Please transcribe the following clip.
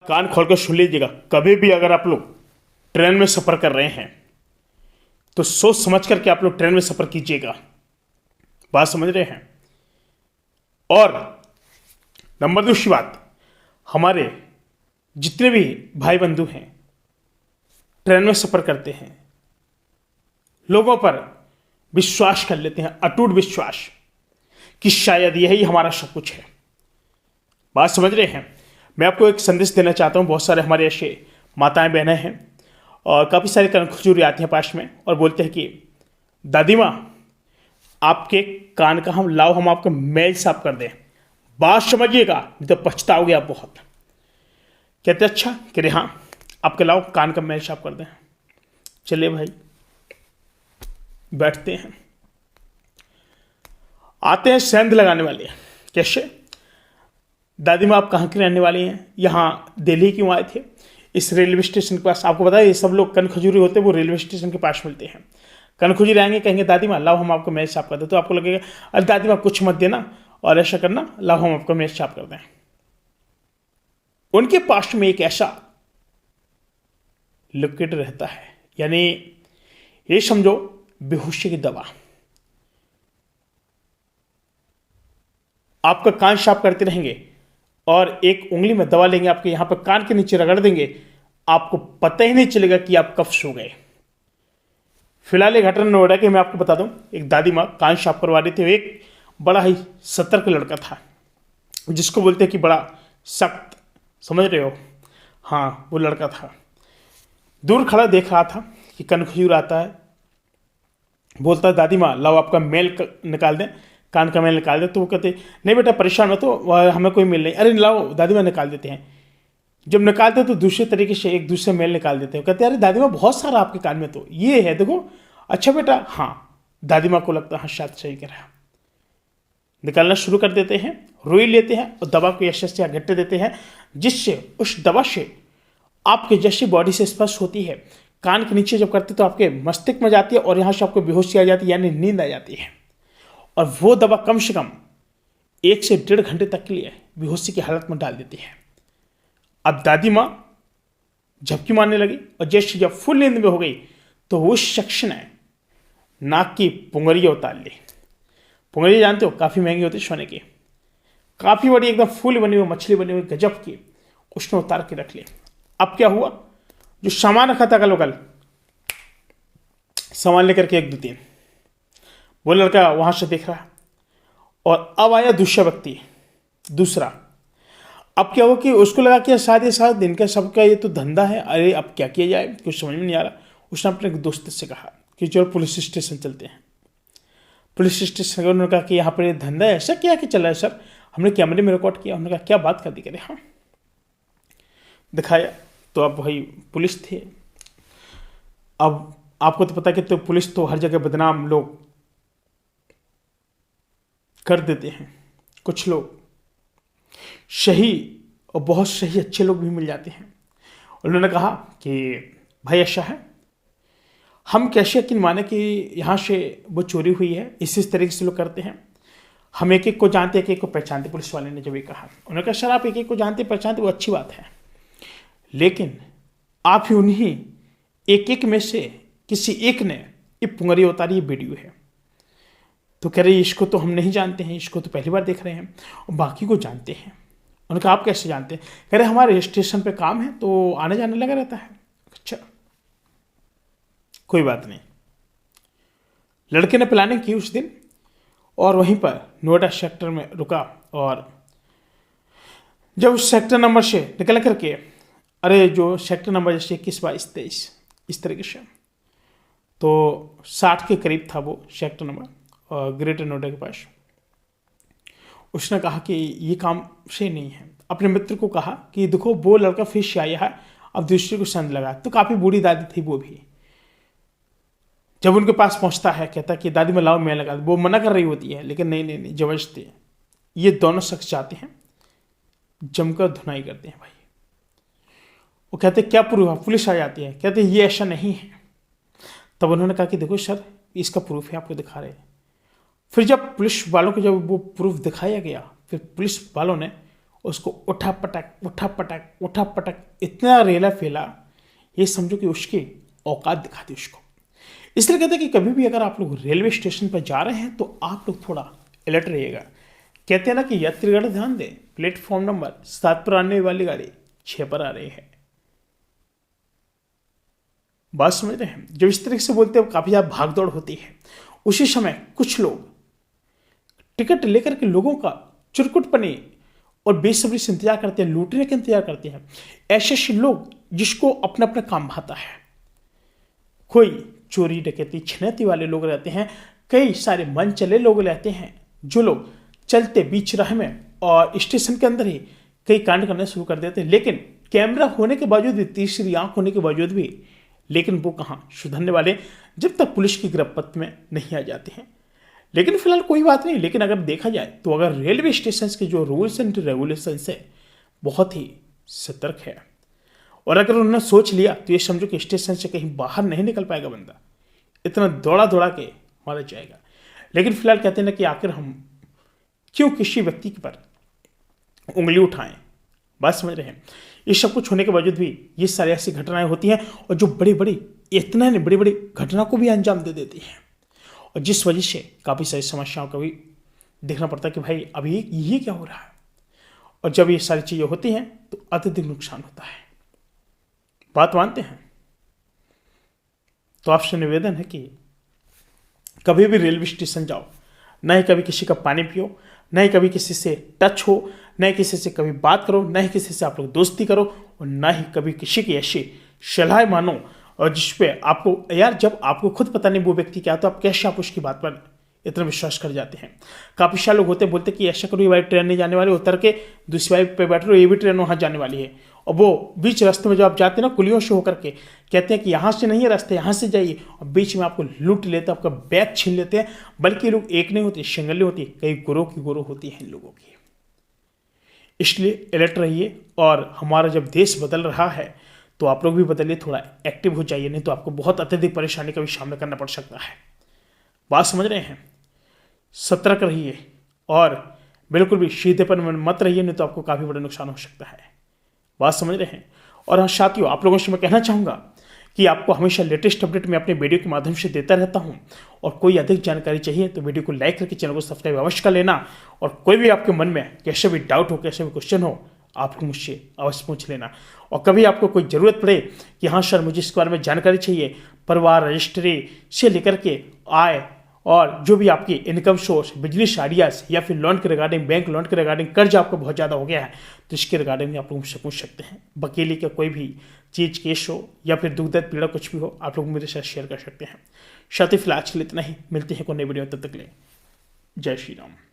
कान खोलकर सुन लीजिएगा। कभी भी अगर आप लोग ट्रेन में सफ़र कर रहे हैं तो सोच समझ करके आप लोग ट्रेन में सफ़र कीजिएगा। बात समझ रहे हैं। और नंबर दूसरी बात, हमारे जितने भी भाई बंधु हैं ट्रेन में सफ़र करते हैं, लोगों पर विश्वास कर लेते हैं, अटूट विश्वास कि शायद यही हमारा सब कुछ है। बात समझ रहे हैं। मैं आपको एक संदेश देना चाहता हूँ। बहुत सारे हमारे ऐसे माताएं बहनें हैं और काफ़ी सारे कनखजूरी आती हैं पास में और बोलते हैं कि दादी माँ आपके कान का हम आपका मैल साफ कर दें। बात समझिएगा, नहीं तो पछताओगे आप बहुत। कहते अच्छा, कह रहे हाँ आपके लाओ कान का मैल साफ कर दें। चलिए भाई, बैठते हैं। आते हैं सेंध लगाने वाले। कैसे? दादी माँ आप कहाँ की रहने वाली हैं? यहाँ दिल्ली क्यों आए थे? इस रेलवे स्टेशन के पास। आपको पता है ये सब लोग कनखजूरी होते हैं वो रेलवे स्टेशन के पास मिलते हैं। कनखजूरी आएंगे, कहेंगे दादी माँ लाओ हम आपको मैच साफ कर दें। तो आपको लगेगा अरे दादी माँ कुछ मत देना और ऐसा करना, लाओ हम आपको मैच साफ कर दें। उनके पास में एक ऐसा लिक्विड रहता है, यानी ये समझो बेहोशी की दवा। आपका कान साफ करते रहेंगे और एक उंगली में दवा लेंगे, आपके यहां पर कान के नीचे रगड़ देंगे, आपको पता ही नहीं चलेगा कि आप कब सो गए। फिलहाल एक घटना नोएडा की मैं आपको बता दूं। एक दादी माँ कान साफ करवा रही थी। एक बड़ा ही सतर्क लड़का था जिसको बोलते हैं कि बड़ा सख्त, समझ रहे हो? हाँ, वो लड़का था। दूर खड़ा देख रहा था कि कनखजूर आता है। बोलता है दादी माँ लाओ आपका मेल निकाल दें, कान का मेल निकाल दे। तो वो कहते नहीं बेटा परेशान मत हो, हमें कोई मेल नहीं। अरे लाओ दादी माँ निकाल देते हैं। जब निकालते तो दूसरे तरीके से एक दूसरे मेल निकाल देते हैं। कहते अरे दादी माँ बहुत सारा आपके कान में तो ये है, देखो। अच्छा बेटा, हाँ। दादी माँ को लगता हाँ शायद सही कह रहा। निकालना शुरू कर देते हैं, रुई लेते हैं और दवा को यश से घट्टे देते हैं, जिससे उस दवा से आपके जैसी बॉडी से स्पर्श होती है। कान के नीचे जब करते तो आपके मस्तिष्क में जाती है और यहाँ से आपको बेहोशी आ जाती है, यानी नींद आ जाती है। और वो दवा कम से कम 1 से 1.5 घंटे तक के लिए बेहोशी की हालत में डाल देती है। अब दादी माँ झपकी मारने लगी और जैसे जब फुल नींद में हो गई तो उस शख्स ने नाक की पुंगरिया उतार ली। पुंगरिया जानते हो, काफ़ी महंगी होती है सोने की, काफ़ी बड़ी एकदम फूल बनी हुई मछली बनी हुई गजब की, उसने उतार के रख ली। अब क्या हुआ, जो सामान रखा था कल सामान लेकर के 1 2 3 वो लड़का वहां से देख रहा। और अब आया दूसरा व्यक्ति, दूसरा। अब क्या हुआ कि उसको लगा कि शायद ये सारा दिन का सबका ये तो धंधा है, अरे अब क्या किया जाए, कुछ समझ में नहीं आ रहा। उसने अपने दोस्त से कहा कि चलो पुलिस स्टेशन चलते हैं। पुलिस स्टेशन उन्होंने कहा कि यहाँ पर ये धंधा ऐसा क्या कि चल रहा है सर, हमने कैमरे में रिकॉर्ड किया। उन्होंने कहा क्या बात कर दी? करें हाँ, दिखाया तो अब भाई पुलिस थे। अब आपको तो पता है कि तो पुलिस तो हर जगह बदनाम लोग कर देते हैं। कुछ लोग सही और बहुत सही अच्छे लोग भी मिल जाते हैं। उन्होंने कहा कि भाई ऐसा है, हम कैसे यकीन माने कि यहाँ से वो चोरी हुई है, इस तरीके से लोग करते हैं। हम एक एक को जानते, एक एक को पहचानते। पुलिस वाले ने जब ये कहा, उन्होंने कहा सर आप एक एक को जानते पहचानते वो अच्छी बात है, लेकिन आप ही उन्हीं एक एक में से किसी एक ने ये पुंगरी उतारी, ये वीडियो है। तो कह रहे इसको तो हम नहीं जानते हैं, इसको तो पहली बार देख रहे हैं, और बाकी को जानते हैं। उन्होंने कहा आप कैसे जानते हैं? कह रहे हमारे स्टेशन पे काम है तो आने जाने लगा रहता है। अच्छा कोई बात नहीं। लड़के ने प्लानिंग की उस दिन और वहीं पर नोएडा सेक्टर में रुका। और जब उस सेक्टर नंबर से निकल करके, अरे जो सेक्टर नंबर जैसे 21 22 23 इस तरीके से, तो 60 के करीब था वो सेक्टर नंबर और ग्रेटर नोएडा के पास। उसने कहा कि ये काम से नहीं है। अपने मित्र को कहा कि देखो वो लड़का फिर से आया है, अब दूसरे को संद लगा। तो काफ़ी बूढ़ी दादी थी वो भी। जब उनके पास पहुंचता है, कहता कि दादी मैं लाओ मैं लगा। वो मना कर रही होती है, लेकिन नहीं नहीं नहीं, जबरदस्ती। ये दोनों शख्स जाते हैं, जमकर धुनाई करते हैं भाई। वो कहते क्या प्रूफ है? पुलिस आ जाती है, कहते ये ऐसा नहीं है। तब उन्होंने कहा कि देखो सर इसका प्रूफ है, आपको दिखा रहे हैं। फिर जब पुलिस वालों को जब वो प्रूफ दिखाया गया, फिर पुलिस वालों ने उसको उठा पटक इतना रेला फेला, ये समझो कि उसकी औकात दिखा दी उसको। इसलिए कहते हैं कि कभी भी अगर आप लोग रेलवे स्टेशन पर जा रहे हैं तो आप लोग थोड़ा अलर्ट रहिएगा। कहते हैं ना कि यात्रीगण ध्यान दें, प्लेटफॉर्म नंबर 7 पर आने वाली गाड़ी 6 पर आ रही है। बात समझ रहे हैं? जब इस तरीके से बोलते हैं काफी ज्यादा भागदौड़ होती है। उसी समय कुछ लोग टिकट लेकर के लोगों का चुरकुटपने और बेसब्री से इंतजार करते हैं, लूटने का इंतजार करते हैं। ऐसे लोग जिसको अपना अपना काम भाता है, कोई चोरी डकैती छिनैती वाले लोग रहते हैं, कई सारे मन चले लोग रहते हैं जो लोग चलते बीच राह में और स्टेशन के अंदर ही कई कांड करने शुरू कर देते हैं। लेकिन कैमरा होने के बावजूद भी, तीसरी आंख होने के बावजूद भी, लेकिन वो कहाँ सुधरने वाले जब तक पुलिस की गिरफ्त में नहीं आ जाते हैं। लेकिन फिलहाल कोई बात नहीं। लेकिन अगर देखा जाए तो अगर रेलवे स्टेशन के जो रूल्स एंड रेगुलेशंस है बहुत ही सतर्क है, और अगर उन्होंने सोच लिया तो ये समझो कि स्टेशन से कहीं बाहर नहीं निकल पाएगा बंदा, इतना दौड़ा दौड़ा के मारा जाएगा। लेकिन फिलहाल कहते हैं ना कि आखिर हम क्यों किसी व्यक्ति पर उंगली उठाएं। बात समझ रहे हैं? ये सब कुछ होने के बावजूद भी ये सारी ऐसी घटनाएं होती हैं, और जो बड़ी बड़ी घटना को भी अंजाम दे देती हैं, और जिस वजह से काफ़ी सारी समस्याओं का भी देखना पड़ता है कि भाई अभी ये क्या हो रहा है। और जब ये सारी चीज़ें होती हैं तो अत्यधिक नुकसान होता है। बात मानते हैं? तो आपसे निवेदन है कि कभी भी रेलवे स्टेशन जाओ, न ही कभी किसी का पानी पियो, न ही कभी किसी से टच हो, न ही किसी से कभी बात करो, न ही किसी से आप लोग दोस्ती करो, और न ही कभी किसी की ऐसी सलाह मानो और जिस पे आपको, यार जब आपको खुद पता नहीं वो व्यक्ति क्या, तो आप कैसे आप उसकी बात पर इतना विश्वास कर जाते हैं। काफ़ी सारे लोग होते बोलते कि ऐसा करो, ये वाली ट्रेन नहीं जाने वाली, उतर के दूसरी वाली पे बैठ लो, ये भी ट्रेन वहाँ जाने वाली है। और वो बीच रास्ते में जब आप जाते हैं ना, कुलियों से होकर के कहते हैं कि यहाँ से नहीं है रास्ता, यहाँ से जाइए, और बीच में आपको लूट लेते हैं, आपका बैग छीन लेते हैं। बल्कि लोग एक नहीं होते, सिंगल होती, कई गुरोह होती है इन लोगों की। इसलिए अलर्ट रहिए, और हमारा जब देश बदल रहा है तो आप लोग भी बदलिए, थोड़ा एक्टिव हो जाइए, नहीं तो आपको बहुत अत्यधिक परेशानी का भी सामना करना पड़ सकता है। बात समझ रहे हैं? सतर्क रहिए और बिल्कुल भी सीधेपन में मत रहिए, नहीं तो आपको काफ़ी बड़ा नुकसान हो सकता है। बात समझ रहे हैं? और हाँ साथियों, आप लोगों से मैं कहना चाहूँगा कि आपको हमेशा लेटेस्ट अपडेट मैं अपने वीडियो के माध्यम से देता रहता हूँ, और कोई अधिक जानकारी चाहिए तो वीडियो को लाइक करके चैनल को सब्सक्राइब अवश्य कर लेना। और कोई भी आपके मन में कैसे भी डाउट हो, कैसे भी क्वेश्चन हो, आप मुझसे अवश्य पूछ लेना। और कभी आपको कोई ज़रूरत पड़े कि हाँ सर मुझे इस बारे में जानकारी चाहिए, परिवार रजिस्ट्री से लेकर के आय और जो भी आपकी इनकम सोर्स, बिजनेस आइडियाज़, या फिर लोन के रिगार्डिंग, बैंक लोन के रिगार्डिंग, कर्ज आपको बहुत ज़्यादा हो गया है, तो इसके रिगार्डिंग आप लोग मुझसे पूछ सकते हैं। वकीली का कोई भी चीज़ केस हो या फिर दुख दर्द पीड़ा कुछ भी हो, आप लोग मेरे साथ शेयर कर सकते हैं। साथ ही फिलहाल आज के लिए इतना ही, मिलते हैं कोई नई वीडियो, तब तक ले जय श्री राम।